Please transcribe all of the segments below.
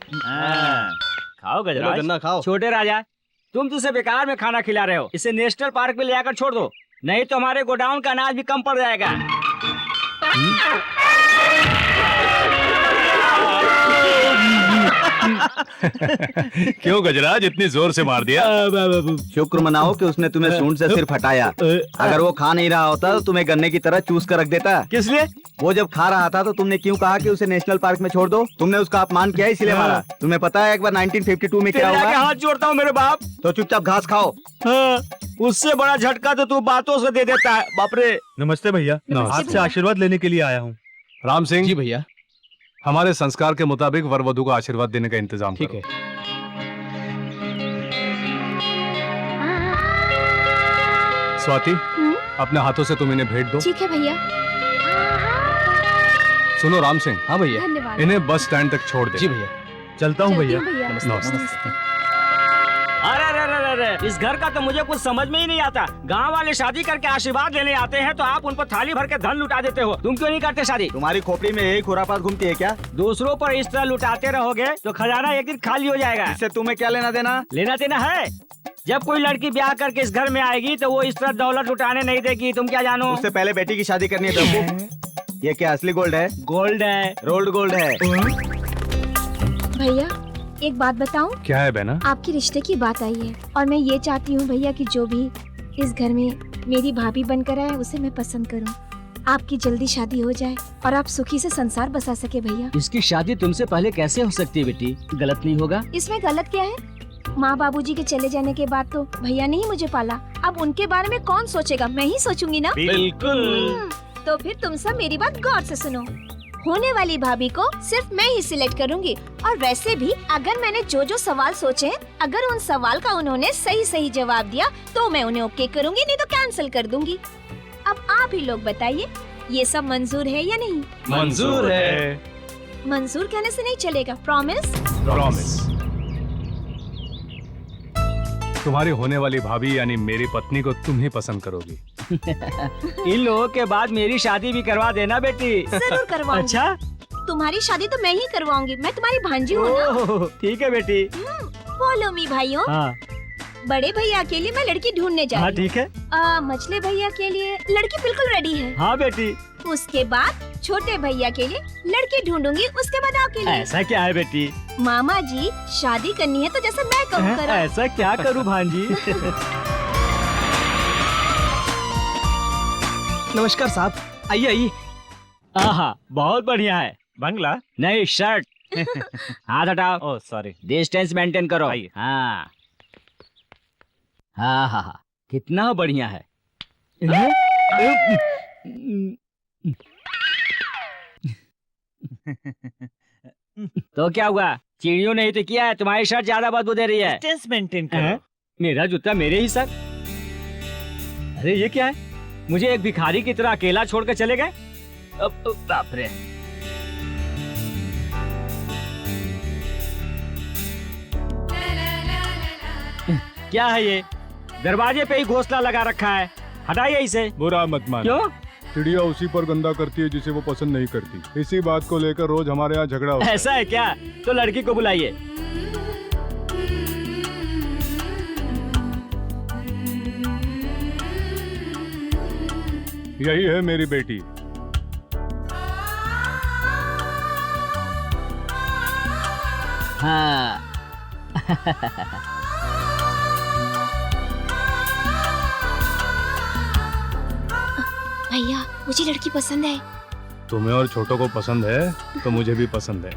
खाओ गजराज, गन्ना खाओ। छोटे राजा, तुम तो इसे बेकार में खाना खिला रहे हो। इसे नेशनल पार्क में ले जाकर छोड़ दो, नहीं तो हमारे गोडाउन का अनाज भी कम पड़ जाएगा। क्यों गजराज, इतनी जोर से मार दिया? शुक्र मनाओ कि उसने तुम्हें सूंड से सिर्फ हटाया। अगर वो खा नहीं रहा होता तो तुम्हें गन्ने की तरह चूस कर रख देता। किस लिए? वो जब खा रहा था तो तुमने क्यों कहा कि उसे नेशनल पार्क में छोड़ दो? तुमने उसका अपमान किया इसलिए मारा। तुम्हें पता है एक बार 1952 में क्या हुआ? हाथ जोड़ता हूँ मेरे बाप। तो चुपचाप घास खाओ। हाँ, उससे बड़ा झटका तो तू बातों से दे देता है। बाप रे। नमस्ते भैया, आपसे आशीर्वाद लेने के लिए आया हूँ। राम सिंह जी भैया। हमारे संस्कार के मुताबिक वर वधू को आशीर्वाद देने का इंतजाम ठीक करो। है। स्वाति, अपने हाथों से तुम इन्हें भेंट दो। ठीक है भैया। सुनो राम सिंह, हाँ भैया। धन्यवाद। इन्हें बस स्टैंड तक छोड़ दे। जी भैया। चलता हूँ चलती भैया। हूँ भैया। नमस्ते। अरे इस घर का तो मुझे कुछ समझ में ही नहीं आता। गांव वाले शादी करके आशीर्वाद लेने आते हैं तो आप उन पर थाली भर के धन लुटा देते हो। तुम क्यों नहीं करते शादी? तुम्हारी खोपड़ी में यही खुरापात घूमती है क्या? दूसरों पर इस तरह लुटाते रहोगे तो खजाना एक दिन खाली हो जाएगा। इससे तुम्हें क्या लेना देना? लेना देना है। जब कोई लड़की ब्याह करके इस घर में आएगी तो वो इस तरह दौलत लुटाने नहीं देगी। तुम क्या जानो? उससे पहले बेटी की शादी करनी है बेवकूफ। ये क्या असली गोल्ड है? गोल्ड है। रोल्ड गोल्ड है। भैया एक बात बताऊं? क्या है बहना? आपके रिश्ते की बात आई है और मैं ये चाहती हूँ भैया कि जो भी इस घर में मेरी भाभी बनकर आए उसे मैं पसंद करूँ। आपकी जल्दी शादी हो जाए और आप सुखी से संसार बसा सके भैया। इसकी शादी तुमसे पहले कैसे हो सकती है बेटी? गलत नहीं होगा? इसमें गलत क्या है? माँ बाबूजी के चले जाने के बाद तो भैया ने ही मुझे पाला। अब उनके बारे में कौन सोचेगा? मैं ही सोचूंगी ना। बिल्कुल। तो फिर तुम सब मेरी बात गौर से सुनो। होने वाली भाभी को सिर्फ मैं ही सिलेक्ट करूंगी और वैसे भी अगर मैंने जो जो सवाल सोचे हैं, अगर उन सवाल का उन्होंने सही सही जवाब दिया तो मैं उन्हें ओके करूंगी, नहीं तो कैंसिल कर दूंगी। अब आप ही लोग बताइए, ये सब मंजूर है या नहीं? मंजूर है। मंजूर कहने से नहीं चलेगा। प्रॉमिस? प्रॉमिस। तुम्हारी होने वाली भाभी यानी मेरी पत्नी को तुम ही पसंद करोगी। इन लोगों के बाद मेरी शादी भी करवा देना बेटी। जरूर करवाऊंगी। अच्छा, तुम्हारी शादी तो मैं ही करवाऊंगी। मैं तुम्हारी भांजी हूँ ना। ओह, ठीक है बेटी। फॉलो मी भाइयों। हाँ बड़े भैया के लिए मैं लड़की ढूंढने जा हाँ, रही हूँ। ठीक है। मछली भैया के लिए लड़की बिल्कुल रेडी है। हाँ बेटी। उसके बाद छोटे भैया के लिए लड़की ढूंढूंगी। उसके बाद आपके लिए। ऐसा क्या है बेटी? मामा जी शादी करनी है तो जैसे मैं कहूँ करो। ऐसा क्या करूँ भांजी? नमस्कार साहब, आइए आइए। आहा, बहुत बढ़िया है। बंगला? नहीं, शर्ट। हाथ हटाओ। Oh sorry. डिस्टेंस मेंटेन करो। आइए। हाँ हाँ हाँ हाँ, कितना बढ़िया है। तो क्या हुआ? चिड़ियों ने ही तो किया है। तुम्हारी शर्ट ज्यादा बदबू दे रही है। डिस्टेंस मेंटेन हैं? मेरा जूता मेरे ही सर। अरे ये क्या है? मुझे एक भिखारी की तरह अकेला छोड़कर चले गए। बाप रे। क्या है ये? दरवाजे पे ही घोंसला लगा रखा है। हटाइए इसे। बुरा मत मान। क्यों? चिड़िया उसी पर गंदा करती है जिसे वो पसंद नहीं करती। इसी बात को लेकर रोज हमारे यहाँ झगड़ा होता है। ऐसा है क्या? तो लड़की को बुलाइए। यही है मेरी बेटी। हाँ। भैया मुझे लड़की पसंद है। तुम्हें और छोटों को पसंद है तो मुझे भी पसंद है।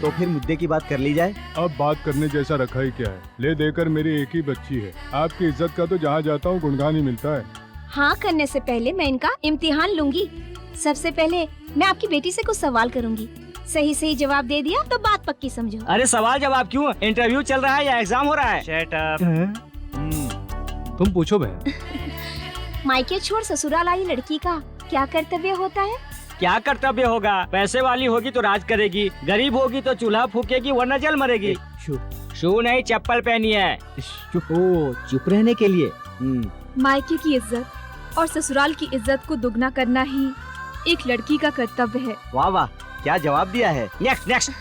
तो फिर मुद्दे की बात कर ली जाए। अब बात करने जैसा रखा ही क्या है। ले देकर मेरी एक ही बच्ची है। आपकी इज्जत का तो जहाँ जाता हूँ गुणगान ही मिलता है। हाँ करने से पहले मैं इनका इम्तिहान लूंगी। सबसे पहले मैं आपकी बेटी से कुछ सवाल करूंगी। सही सही जवाब दे दिया तो बात पक्की समझो। अरे सवाल जवाब क्यों? इंटरव्यू चल रहा है या एग्जाम हो रहा है? Shut up. तुम पूछो बहन। मायके छोड़ ससुराल आई लड़की का क्या कर्तव्य होता है? क्या कर्तव्य होगा? पैसे वाली होगी तो राज करेगी, गरीब होगी तो चूल्हा फूकेगी वरना जल मरेगी। शू नहीं, चप्पल पहनी है। ओ, चुप रहने के लिए। मायके की इज्जत और ससुराल की इज्जत को दुगना करना ही एक लड़की का कर्तव्य है। वाह वाह, क्या जवाब दिया है? Next next.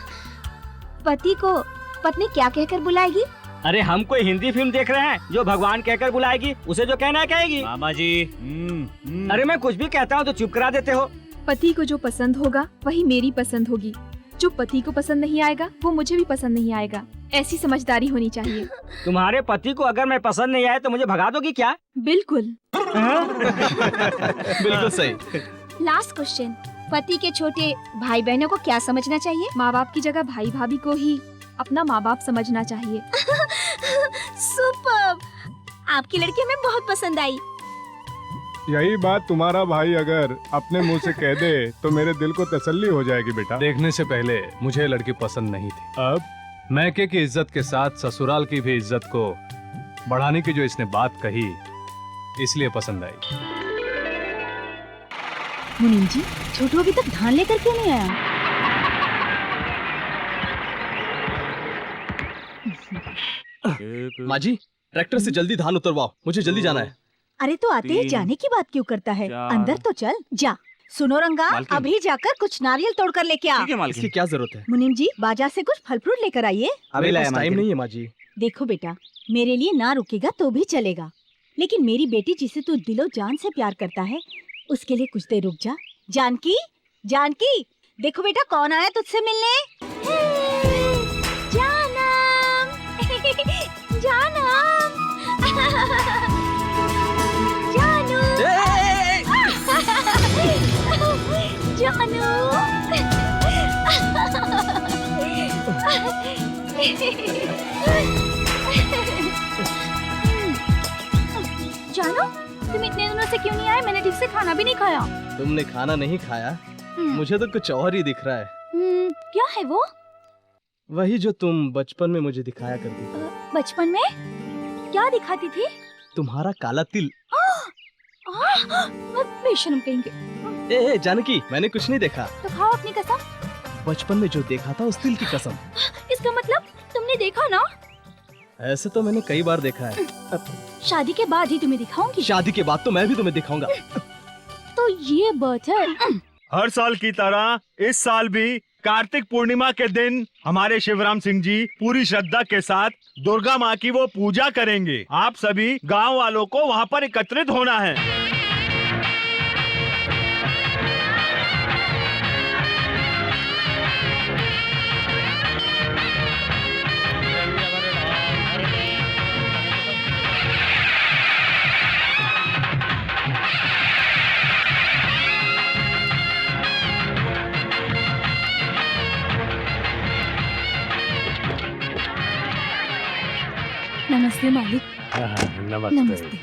पति को पत्नी क्या कहकर बुलाएगी? अरे हम कोई हिंदी फिल्म देख रहे हैं जो भगवान कहकर बुलाएगी? उसे जो कहना है कहेगी। मामा जी। अरे मैं कुछ भी कहता हूँ तो चुप करा देते हो। पति को जो पसंद होगा वही मेरी पसंद होगी। जो पति को पसंद नहीं आएगा वो मुझे भी पसंद नहीं आएगा। ऐसी समझदारी होनी चाहिए। तुम्हारे पति को अगर मैं पसंद नहीं आए तो मुझे भगा दोगी क्या? बिल्कुल। बिल्कुल सही। लास्ट क्वेश्चन, पति के छोटे भाई बहनों को क्या समझना चाहिए? माँ बाप की जगह भाई भाभी को ही अपना माँ बाप समझना चाहिए। सुपर्ब! आपकी लड़की हमें बहुत पसंद आई। यही बात तुम्हारा भाई अगर अपने मुंह से कह दे तो मेरे दिल को तसल्ली हो जाएगी बेटा। देखने से पहले मुझे ये लड़की पसंद नहीं थी। अब मैके की इज्जत के साथ ससुराल की भी इज्जत को बढ़ाने की जो इसने बात कही, इसलिए पसंद आई। मुनीम जी, छोटू अभी तक धान लेकर क्यों नहीं आया? माँ जी, ट्रैक्टर से जल्दी धान उतरवाओ, मुझे जल्दी जाना है। अरे तो आते ही जाने की बात क्यों करता है? अंदर तो चल जा। सुनो रंगा, अभी जाकर कुछ नारियल तोड़कर लेके आ। इसकी क्या जरूरत है? मुनीम जी, बाजार से कुछ फल फ्रूट लेकर आइए। अभी लाया टाइम नहीं है माँ जी। देखो बेटा, मेरे लिए ना रुकेगा तो भी चलेगा, लेकिन मेरी बेटी जिसे तू दिलो जान से प्यार करता है उसके लिए कुछ देर रुक जा। जानकी, जानकी, देखो बेटा कौन आया तुझसे मिलने। जानम! जानम! जानू! जानू! जानो, तुम इतने दिनों से क्यों नहीं आए? मैंने ठीक से खाना भी नहीं खाया। तुमने खाना नहीं खाया? मुझे तो कुछ और ही दिख रहा है। क्या है वो? वही जो तुम बचपन में मुझे दिखाया करती थी। बचपन में क्या दिखाती थी? तुम्हारा काला तिल। बेशर्म कहेंगे। ए जानकी, मैंने कुछ नहीं देखा। तो खाओ अपनी कसम। बचपन में जो देखा था उस तिल की कसम। इसका मतलब तुमने देखा ना? ऐसे तो मैंने कई बार देखा है। शादी के बाद ही तुम्हें दिखाऊंगी। शादी के बाद तो मैं भी तुम्हें दिखाऊंगा। तो ये बात है। हर साल की तरह इस साल भी कार्तिक पूर्णिमा के दिन हमारे शिवराम सिंह जी पूरी श्रद्धा के साथ दुर्गा माँ की वो पूजा करेंगे। आप सभी गांव वालों को वहाँ पर एकत्रित होना है। नमस्ते मालिक। नमस्ते।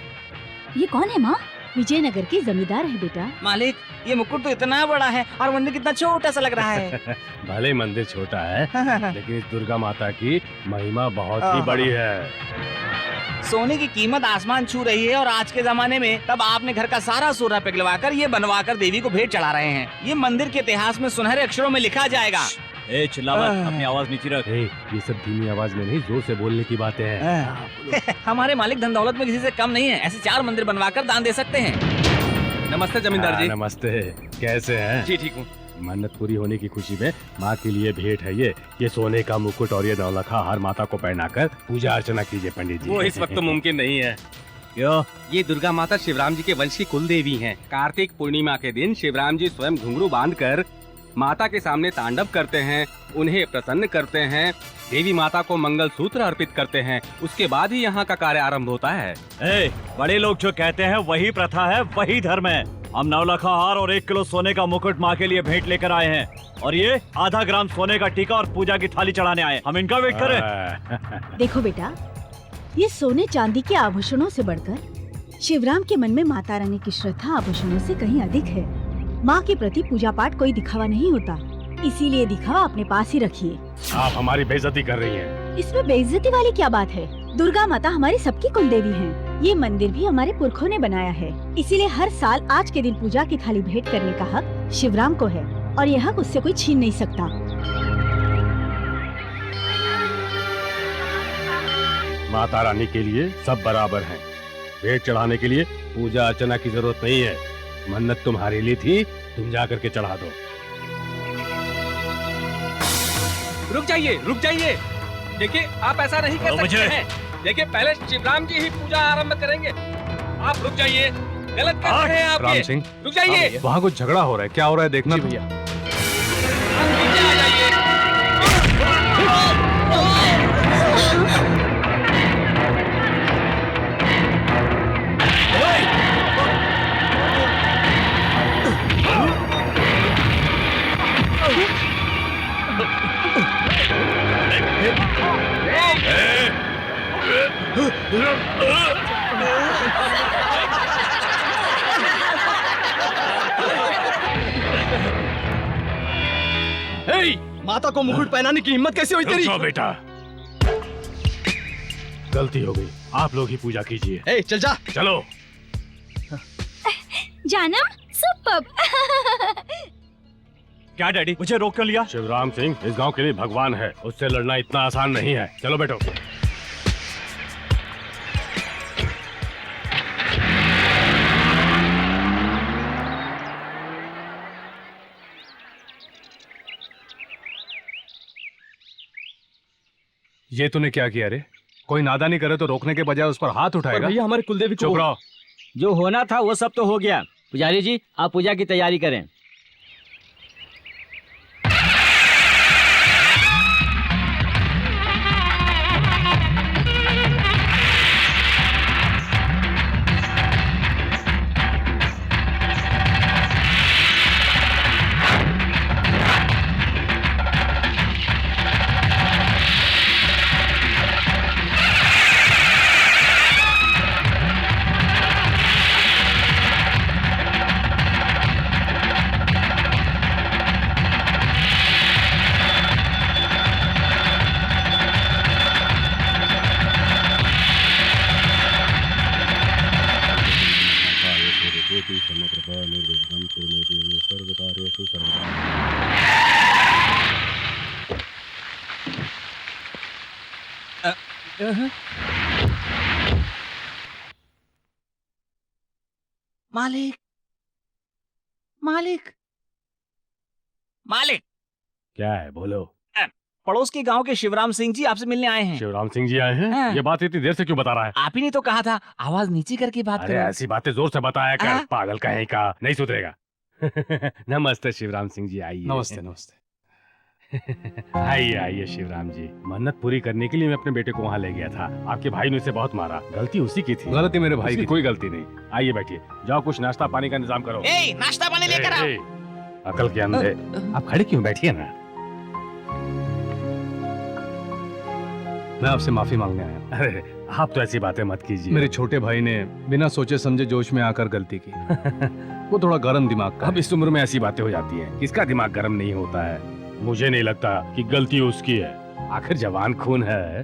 ये कौन है माँ? विजयनगर के जमींदार है बेटा। मालिक, ये मुकुट तो इतना बड़ा है और मंदिर कितना छोटा सा लग रहा है। भले मंदिर छोटा है लेकिन इस दुर्गा माता की महिमा बहुत ही बड़ी है। सोने की कीमत आसमान छू रही है और आज के जमाने में तब आपने घर का सारा सोना पिघलवाकर ये बनवाकर देवी को भेंट चढ़ा रहे हैं। ये मंदिर के इतिहास में सुनहरे अक्षरों में लिखा जाएगा। ए चिल्ला मत, अपनी आवाज नीचे रख। ये सब धीमी आवाज में नहीं, जोर से बोलने की बातें हैं। हमारे मालिक धन दौलत में किसी से कम नहीं है। ऐसे 4 मंदिर बनवाकर दान दे सकते हैं। नमस्ते जमींदार जी। नमस्ते, कैसे हैं? जी ठीक हूँ। मन्नत पूरी होने की खुशी में माँ के लिए भेंट है ये सोने का मुकुट और ये नौलखा हार माता को पहनाकर पूजा अर्चना कीजिए पंडित जी। वो इस वक्त तो मुमकिन नहीं है। ये दुर्गा माता शिवराम जी के वंश की कुल देवी हैं। कार्तिक पूर्णिमा के दिन शिवराम जी स्वयं घुंघरू बांधकर माता के सामने तांडव करते हैं, उन्हें प्रसन्न करते हैं, देवी माता को मंगल सूत्र अर्पित करते हैं। उसके बाद ही यहाँ का कार्य आरंभ होता है। बड़े लोग जो कहते हैं वही प्रथा है, वही धर्म है। हम 9 लाख हार और 1 किलो सोने का मुकुट माँ के लिए भेंट लेकर आए हैं और ये आधा ग्राम सोने का टीका और पूजा की थाली चढ़ाने आए। हम इनका वेट करें। देखो बेटा, ये सोने चांदी के आभूषणों से बढ़कर शिवराम के मन में माता रानी की श्रद्धा आभूषणों से कहीं अधिक है। माँ के प्रति पूजा पाठ कोई दिखावा नहीं होता, इसीलिए दिखावा अपने पास ही रखिए। आप हमारी बेइज्जती कर रही हैं। इसमें बेइज्जती वाली क्या बात है? दुर्गा माता हमारी सबकी कुल देवी हैं। ये मंदिर भी हमारे पुरखों ने बनाया है, इसीलिए हर साल आज के दिन पूजा की थाली भेंट करने का हक शिवराम को है और यह हक उससे कोई छीन नहीं सकता। माता रानी के लिए सब बराबर हैं। भेंट चढ़ाने के लिए पूजा अर्चना की जरूरत नहीं है। मन्नत तुम्हारे लिए थी, तुम जा करके चढ़ा दो। रुक जाइए, रुक जाइए। देखिए, आप ऐसा नहीं कर सकते हैं। देखिए, पहले शिवराम जी ही पूजा आरंभ करेंगे। आप रुक जाइए, गलत कर रहे हैं आप। राम सिंह, रुक जाइए। वहाँ कुछ झगड़ा हो रहा है, क्या हो रहा है देखना भैया। नीचे आ जाइए। माता को मुकुट पहनाने की हिम्मत कैसे हुई तेरी? बेटा, गलती हो गई, आप लोग ही पूजा कीजिए। चल जा। चलो। जानम सुपर्ब। क्या डैडी, मुझे रोक क्यों लिया? शिवराम सिंह इस गांव के लिए भगवान है, उससे लड़ना इतना आसान नहीं है। चलो बैठो। ये तूने क्या किया रे? कोई नादानी करे तो रोकने के बजाय उस पर हाथ उठाएगा? भैया हमारे कुलदेवी चुप रहो। जो होना था वो सब तो हो गया। पुजारी जी, आप पूजा की तैयारी करें। मालिक, मालिक, मालिक। क्या है, बोलो। पड़ोस के गांव के शिवराम सिंह जी आपसे मिलने आए हैं। शिवराम सिंह जी आए हैं? हाँ। ये बात इतनी देर से क्यों बता रहा है? आप ही ने तो कहा था आवाज नीचे करके बात अरे करो। ऐसी बातें जोर से बताया कर, हाँ। पागल कहीं का, नहीं सुधरेगा। नमस्ते शिवराम सिंह जी, आइए। नमस्ते नमस्ते। आइए आइए शिवराम जी, मन्नत पूरी करने के लिए मैं अपने बेटे को वहाँ ले गया था। आपके भाई ने उसे बहुत मारा, गलती उसी की थी। गलती मेरे भाई की। कोई गलती नहीं। आइए बैठिए, जाओ कुछ नाश्ता पानी का इंतजाम करो। ए, नाश्ता पानी लेकर आओ। अकल के अंधे, आप खड़े क्यों, बैठिए ना। मैं आपसे माफी मांगने आया। अरे आप तो ऐसी बातें मत कीजिए। मेरे छोटे भाई ने बिना सोचे समझे जोश में आकर गलती की। वो थोड़ा गर्म दिमाग का। अब इस उम्र में ऐसी बातें हो जाती हैं, किसका दिमाग गर्म नहीं होता है। मुझे नहीं लगता कि गलती उसकी है, आखिर जवान खून है।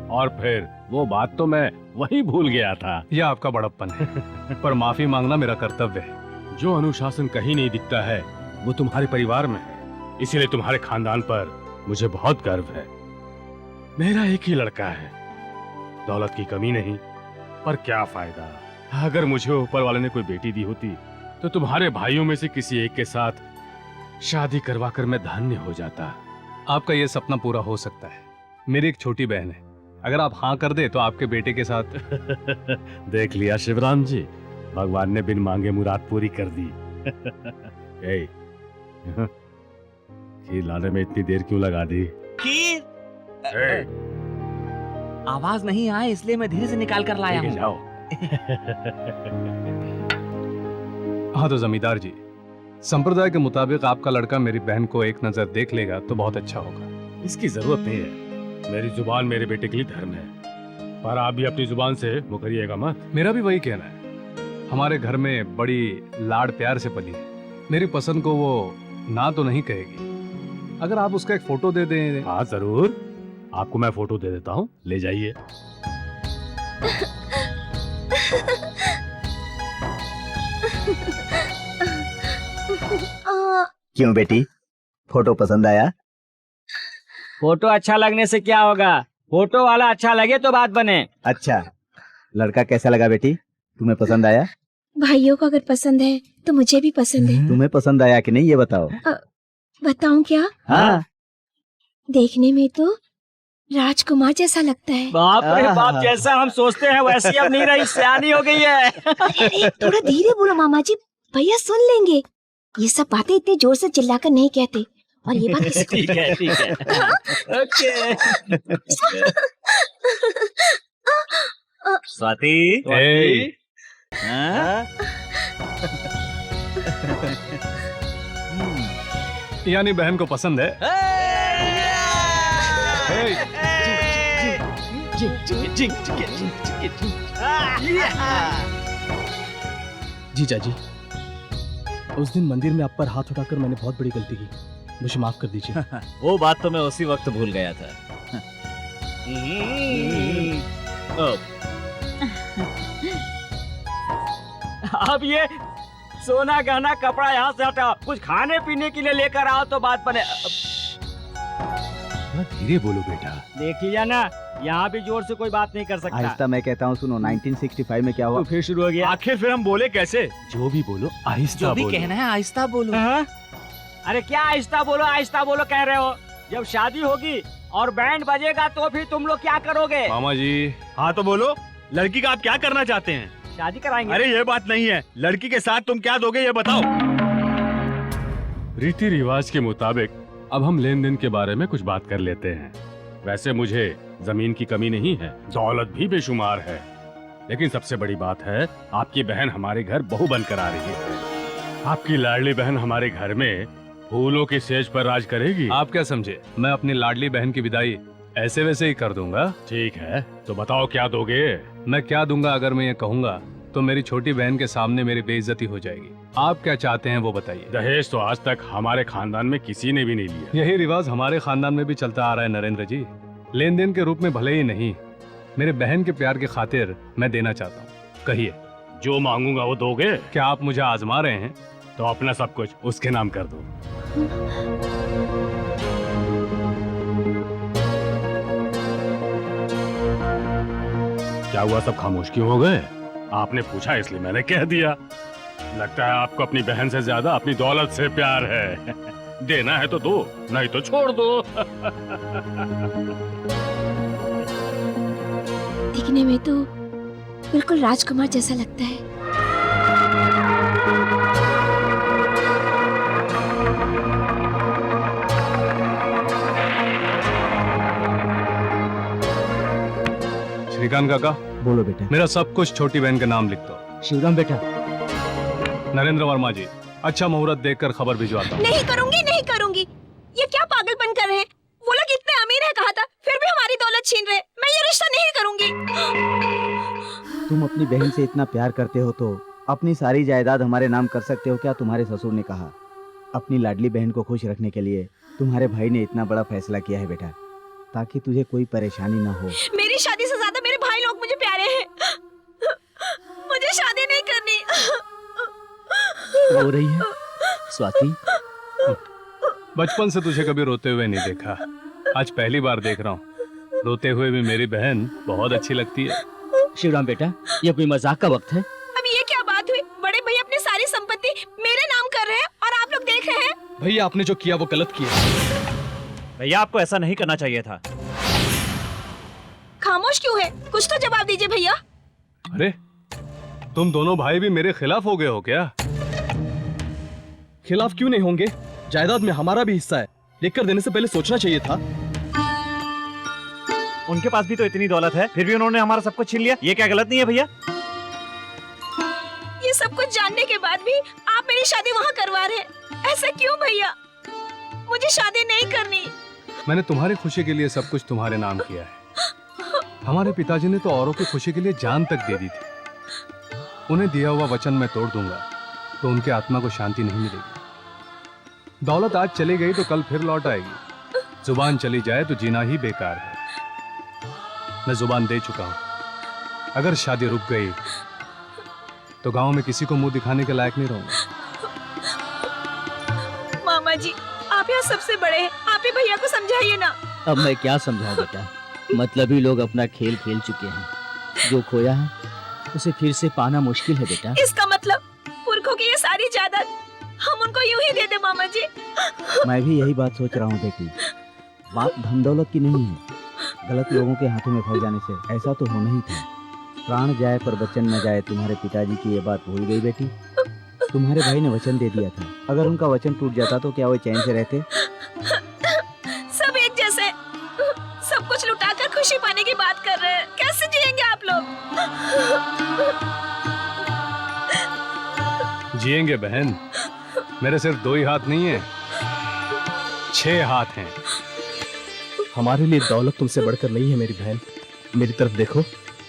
और फिर वो बात तो मैं वही भूल गया था। यह आपका बड़प्पन है, पर माफी मांगना मेरा कर्तव्य है। जो अनुशासन कहीं नहीं दिखता है वो तुम्हारे परिवार में है, इसीलिए तुम्हारे खानदान पर मुझे बहुत गर्व है। मेरा एक ही लड़का है, दौलत की कमी नहीं, पर क्या फायदा। अगर मुझे ऊपर वाले ने कोई बेटी दी होती तो तुम्हारे भाइयों में से किसी एक के साथ शादी करवा कर मैं धन्य हो जाता। आपका ये सपना पूरा हो सकता है। मेरी एक छोटी बहन है, अगर आप हाँ कर दे तो आपके बेटे के साथ। देख लिया शिवराम जी, भगवान ने बिन मांगे मुराद पूरी कर दी। खीर लाने में इतनी देर क्यों लगा दी? खीर आवाज नहीं आए इसलिए मैं धीरे से निकाल कर लाया हूँ। जाओ। हाँ तो जमींदार जी, संप्रदाय के मुताबिक आपका लड़का मेरी बहन को एक नजर देख लेगा तो बहुत अच्छा होगा। इसकी जरूरत नहीं है, मेरी जुबान मेरे बेटे के लिए धर्म है, पर आप भी अपनी जुबान से मुकरिएगा मत। मेरा भी वही कहना है। हमारे घर में बड़ी लाड़ प्यार से पली है, मेरी पसंद को वो ना तो नहीं कहेगी। अगर आप उसका एक फोटो दे दें। हाँ जरूर, आपको मैं फोटो दे देता हूँ, ले जाइए। क्यों बेटी, फोटो पसंद आया? फोटो अच्छा लगने से क्या होगा, फोटो वाला अच्छा लगे तो बात बने। अच्छा, लड़का कैसा लगा बेटी, तुम्हें पसंद आया? भाइयों को अगर पसंद है तो मुझे भी पसंद है। तुम्हें पसंद आया कि नहीं ये बताओ। बताऊं क्या? हाँ। देखने में तो राजकुमार जैसा लगता है। बाप रे बाप, जैसा हम सोचते हैं वैसी अब नहीं रही, सियानी हो गई है। अरे थोड़ा धीरे बोलो मामा जी, भैया सुन लेंगे। ये सब बातें इतने जोर से चिल्लाकर नहीं कहते, और ये बात किसी को ठीक है ठीक है। ओके। स्वाति, यानी बहन को पसंद है? जीजा जी, उस दिन मंदिर में आप पर हाथ उठाकर मैंने बहुत बड़ी गलती की, मुझे माफ कर दीजिए। वो बात तो मैं उसी वक्त भूल गया था। अब ये सोना गहना कपड़ा यहाँ से हटाओ, कुछ खाने पीने के लिए लेकर आओ तो बात बने। धीरे बोलो बेटा। देख लिया ना, यहाँ भी जोर से कोई बात नहीं कर सकता। आहिस्ता मैं कहता हूँ, सुनो 1965 में क्या हुआ? तो फिर शुरू हो गया। आखिर फिर हम बोले कैसे? जो भी बोलो आहिस्ता जो भी बोलो। कहना है आहिस्ता बोलो। अरे क्या आहिस्ता बोलो कह रहे हो? जब शादी होगी और बैंड बजेगा तो फिर तुम लोग क्या करोगे? मामा जी। हाँ तो बोलो, लड़की का आप क्या करना चाहते हैं? शादी कराएंगे। अरे ये बात नहीं है, लड़की के साथ तुम क्या दोगे ये बताओ। रीति रिवाज के मुताबिक अब हम लेन देन के बारे में कुछ बात कर लेते हैं। वैसे मुझे जमीन की कमी नहीं है, दौलत भी बेशुमार है, लेकिन सबसे बड़ी बात है आपकी बहन हमारे घर बहू बनकर आ रही है। आपकी लाडली बहन हमारे घर में फूलों की सेज पर राज करेगी। आप क्या समझे, मैं अपनी लाडली बहन की विदाई ऐसे वैसे ही कर दूंगा? ठीक है, तो बताओ क्या दोगे? मैं क्या दूंगा अगर मैं ये कहूंगा तो मेरी छोटी बहन के सामने मेरी बेइज्जती हो जाएगी। आप क्या चाहते हैं वो बताइए। दहेज तो आज तक हमारे खानदान में किसी ने भी नहीं लिया। यही रिवाज हमारे खानदान में भी चलता आ रहा है नरेंद्र जी। लेन देन के रूप में भले ही नहीं, मेरे बहन के प्यार की खातिर मैं देना चाहता हूँ। कहिए, जो मांगूंगा वो दोगे? क्या आप मुझे आजमा रहे हैं? तो अपना सब कुछ उसके नाम कर दो। क्या हुआ, सब खामोश क्यों हो गए? आपने पूछा इसलिए मैंने कह दिया। लगता है आपको अपनी बहन से ज्यादा अपनी दौलत से प्यार है। देना है तो दो, नहीं तो छोड़ दो। दिखने में तो बिल्कुल राजकुमार जैसा लगता है। श्रीकांत काका, बोलो बेटा। मेरा सब कुछ छोटी बहन के नाम लिख दो। शिवराम बेटा। नरेंद्र वर्मा जी, अच्छा मुहूर्त देखकर खबर भिजवाता हूँ। नहीं करूंगी। ये क्या पागलपन कर रहे हैं? वो लोग इतने अमीर है कहा था, फिर भी हमारी दौलत छीन रहे। मैं ये रिश्ता नहीं करूंगी। तुम अपनी बहन से इतना प्यार करते हो तो अपनी सारी जायदाद हमारे नाम कर सकते हो क्या? तुम्हारे ससुर ने कहा। अपनी लाडली बहन को खुश रखने के लिए तुम्हारे भाई ने इतना बड़ा फैसला किया है बेटा, ताकि तुझे कोई परेशानी ना हो। मेरी शादी से ज्यादा मेरे भाई लोग मुझे प्यारे हैं। मुझे शादी नहीं करनी। रो रही है स्वाति? बचपन से तुझे कभी रोते हुए नहीं देखा, आज पहली बार देख रहा हूँ। रोते हुए भी मेरी बहन बहुत अच्छी लगती है। शिवराम बेटा, ये कोई मजाक का वक्त है? अब ये क्या बात हुई? बड़े भैया अपनी सारी संपत्ति मेरे नाम कर रहे हैं और आप लोग देख रहे हैं। भैया, आपने जो किया वो गलत किया। भैया, आपको ऐसा नहीं करना चाहिए था। खामोश क्यों है? कुछ तो जवाब दीजिए भैया। अरे, तुम दोनों भाई भी मेरे खिलाफ हो गए हो क्या? खिलाफ क्यों नहीं होंगे? जायदाद में हमारा भी हिस्सा है, लेकर देने से पहले सोचना चाहिए था। उनके पास भी तो इतनी दौलत है, फिर भी उन्होंने हमारा सब कुछ छीन लिया। ये क्या गलत नहीं है भैया? ये सब कुछ जानने के बाद भी आप मेरी शादी वहाँ करवा रहे हैं, ऐसा क्यों भैया? मुझे शादी नहीं करनी। मैंने तुम्हारी खुशी के लिए सब कुछ तुम्हारे नाम किया है। हमारे पिताजी ने तो औरों की खुशी के लिए जान तक दे दी थी। उन्हें दिया हुआ वचन मैं तोड़ दूंगा तो उनके आत्मा को शांति नहीं मिलेगी। दौलत आज चली गई तो कल फिर लौट आएगी। जुबान चली जाए तो जीना ही बेकार है। मैं जुबान दे चुका हूं। अगर शादी रुक गई तो गांव में किसी को मुंह दिखाने के लायक नहीं रहूंगा। मामा जी, आप यहाँ सबसे बड़े हैं, आप ही भैया को समझाइए ना। अब मैं क्या समझाऊं बेटा, मतलबी लोग अपना खेल खेल चुके हैं। जो खोया है उसे फिर से पाना मुश्किल है बेटा। इसका मतलब पुरखों की ये सारी जायदाद हम उनको यूं ही दे दे मामा जी। मैं भी यही बात सोच रहा हूँ बेटी। बात धन दौलत की नहीं है, गलत लोगों के हाथों में फंस जाने से ऐसा तो होना ही था। प्राण जाए पर वचन न जाए, तुम्हारे पिताजी की ये बात भूल गई बेटी? तुम्हारे भाई ने वचन दे दिया था, अगर उनका वचन टूट जाता तो क्या वो चैन से रहते? सब एक जैसे, सब कुछ लुटाकर खुशी पाने की बात कर रहे हैं। कैसे जिएंगे आप लोग? जिएंगे बहन, मेरे सिर्फ 2 ही हाथ नहीं है, 6 हाथ हैं। हमारे लिए दौलत तुमसे बढ़कर नहीं है मेरी बहन। मेरी तरफ देखो,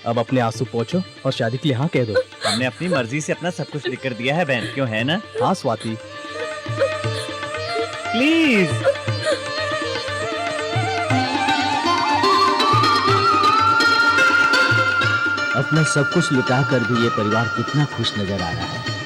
अब अपने आंसू पोंछो और शादी के लिए हाँ कह दो। हमने अपनी मर्जी से अपना सब कुछ लिख कर दिया है बहन, क्यों है ना? हाँ स्वाति, प्लीज। अपना सब कुछ लुटा कर भी ये परिवार कितना खुश नजर आ रहा है।